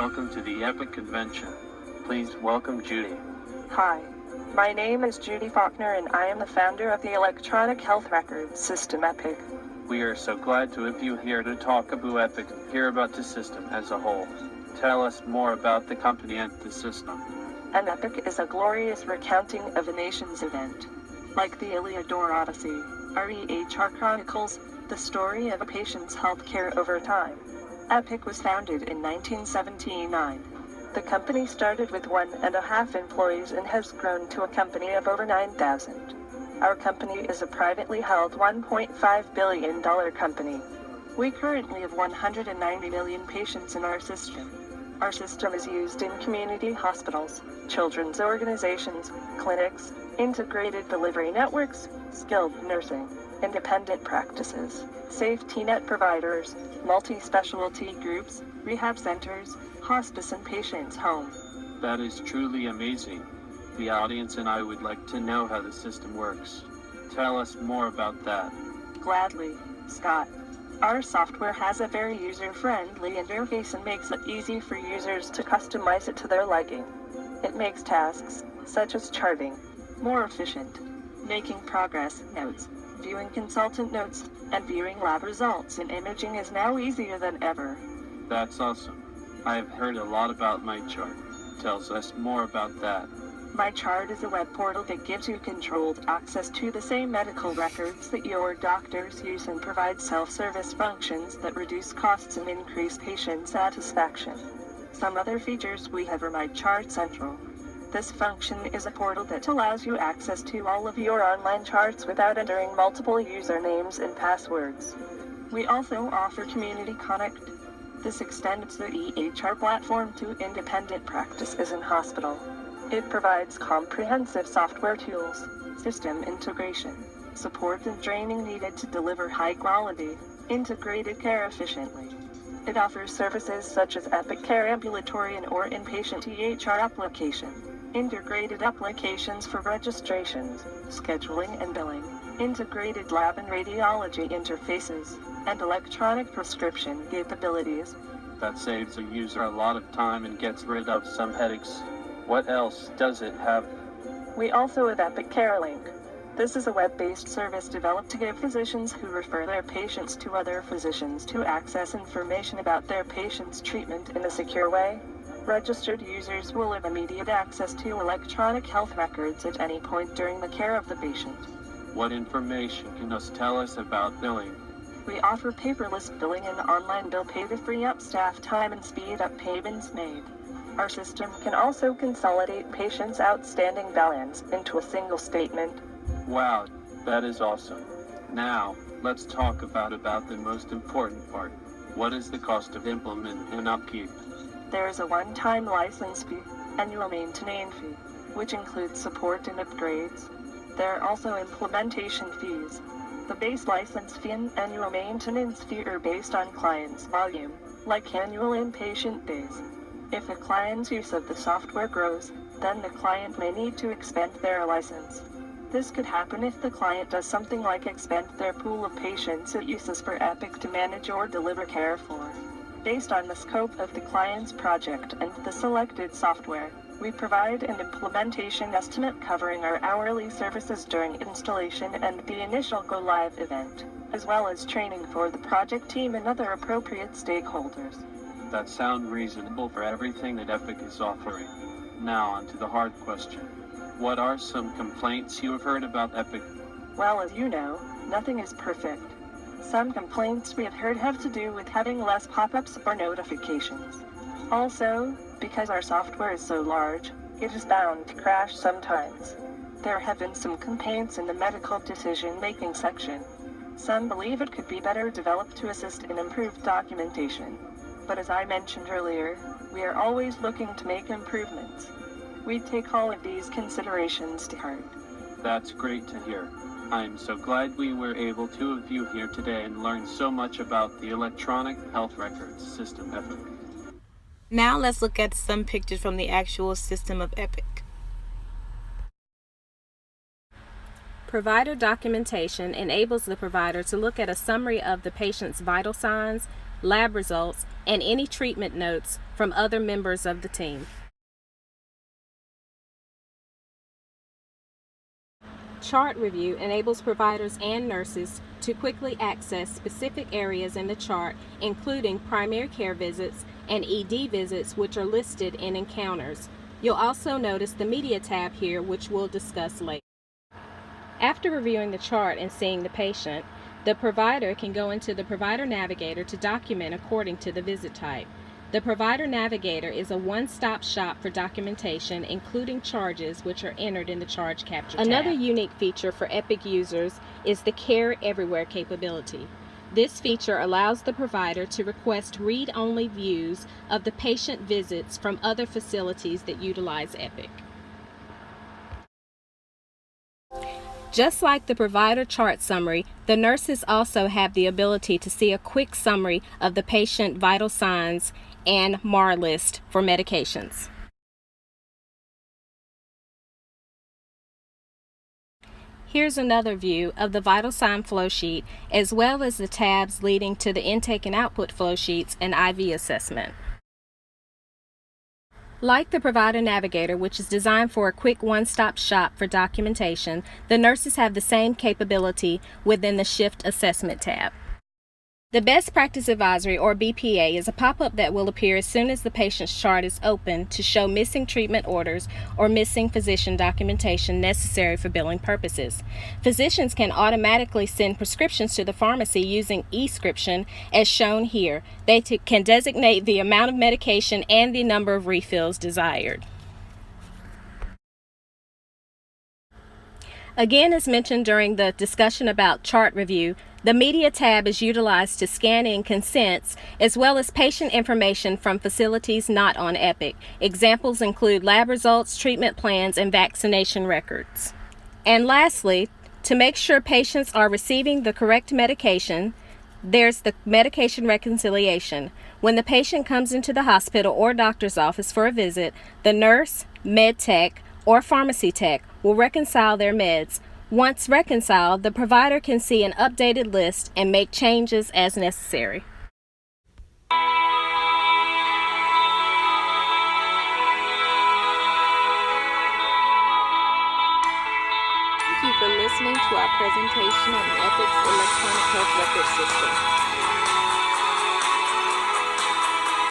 welcome to the Epic Convention. Please welcome Judy. Hi, my name is Judy Faulkner and I am the founder of the electronic health records system Epic. We are so glad to have you here to talk about Epic and hear about the system as a whole. Tell us more about the company and the system. An epic is a glorious recounting of a nation's event. Like the Iliad or Odyssey, REHR chronicles the story of a patient's healthcare over time. Epic was founded in 1979. The company started with 1.5 employees and has grown to a company of over 9,000. Our company is a privately held $1.5 billion company. We currently have 190 million patients in our system. Our system is used in community hospitals, children's organizations, clinics, integrated delivery networks, skilled nursing, independent practices, safety net providers, multi-specialty groups, rehab centers, hospice and patients' home. That is truly amazing. The audience and I would like to know how the system works. Tell us more about that. Gladly, Scott. Our software has a very user-friendly interface and makes it easy for users to customize it to their liking. It makes tasks, such as charting, more efficient. Making progress notes, viewing consultant notes, and viewing lab results in imaging is now easier than ever. That's awesome. I have heard a lot about MyChart. Tell us more about that. MyChart is a web portal that gives you controlled access to the same medical records that your doctors use and provides self-service functions that reduce costs and increase patient satisfaction. Some other features we have are MyChart Central. This function is a portal that allows you access to all of your online charts without entering multiple usernames and passwords. We also offer Community Connect. This extends the EHR platform to independent practices in hospital. It provides comprehensive software tools, system integration, support and training needed to deliver high-quality, integrated care efficiently. It offers services such as Epic Care ambulatory and or inpatient EHR application, integrated applications for registrations, scheduling and billing, integrated lab and radiology interfaces, and electronic prescription capabilities. That saves a user a lot of time and gets rid of some headaches. What else does it have? We also have Epic Care Link. This is a web-based service developed to give physicians who refer their patients to other physicians to access information about their patient's treatment in a secure way. Registered users will have immediate access to electronic health records at any point during the care of the patient. What information can you tell us about billing? We offer paperless billing and online bill pay to free up staff time and speed up payments made. Our system can also consolidate patients' outstanding balance into a single statement. Wow, that is awesome. Now, let's talk about the most important part. What is the cost of implement and upkeep? There is a one-time license fee, annual maintenance fee, which includes support and upgrades. There are also implementation fees. The base license fee and annual maintenance fee are based on client's volume, like annual inpatient days. If a client's use of the software grows, then the client may need to expand their license. This could happen if the client does something like expand their pool of patients it uses for Epic to manage or deliver care for. Based on the scope of the client's project and the selected software, we provide an implementation estimate covering our hourly services during installation and the initial go-live event, as well as training for the project team and other appropriate stakeholders. That sounds reasonable for everything that Epic is offering. Now on to the hard question. What are some complaints you have heard about Epic? Well, as you know, nothing is perfect. Some complaints we have heard have to do with having less pop-ups or notifications. Also, because our software is so large, it is bound to crash sometimes. There have been some complaints in the medical decision-making section. Some believe it could be better developed to assist in improved documentation. But as I mentioned earlier, we are always looking to make improvements. We take all of these considerations to heart. That's great to hear. I'm so glad we were able to have you here today and learn so much about the electronic health records system Epic. Now let's look at some pictures from the actual system of Epic. Provider documentation enables the provider to look at a summary of the patient's vital signs, lab results, and any treatment notes from other members of the team. Chart review enables providers and nurses to quickly access specific areas in the chart, including primary care visits and ED visits, which are listed in encounters. You'll also notice the media tab here, which we'll discuss later. After reviewing the chart and seeing the patient, the provider can go into the Provider Navigator to document according to the visit type. The Provider Navigator is a one-stop shop for documentation, including charges, which are entered in the Charge Capture tab. Another unique feature for Epic users is the Care Everywhere capability. This feature allows the provider to request read-only views of the patient visits from other facilities that utilize Epic. Just like the provider chart summary, the nurses also have the ability to see a quick summary of the patient vital signs and MAR list for medications. Here's another view of the vital sign flow sheet, as well as the tabs leading to the intake and output flow sheets and IV assessment. Like the Provider Navigator, which is designed for a quick one-stop shop for documentation, the nurses have the same capability within the Shift Assessment tab. The Best Practice Advisory, or BPA, is a pop-up that will appear as soon as the patient's chart is open to show missing treatment orders or missing physician documentation necessary for billing purposes. Physicians can automatically send prescriptions to the pharmacy using eScription, as shown here. They can designate the amount of medication and the number of refills desired. Again, as mentioned during the discussion about chart review, the Media tab is utilized to scan in consents as well as patient information from facilities not on Epic. Examples include lab results, treatment plans, and vaccination records. And lastly, to make sure patients are receiving the correct medication, there's the medication reconciliation. When the patient comes into the hospital or doctor's office for a visit, the nurse, med tech, or pharmacy tech will reconcile their meds. Once reconciled, the provider can see an updated list and make changes as necessary. Thank you for listening to our presentation on the Epic's electronic health record system.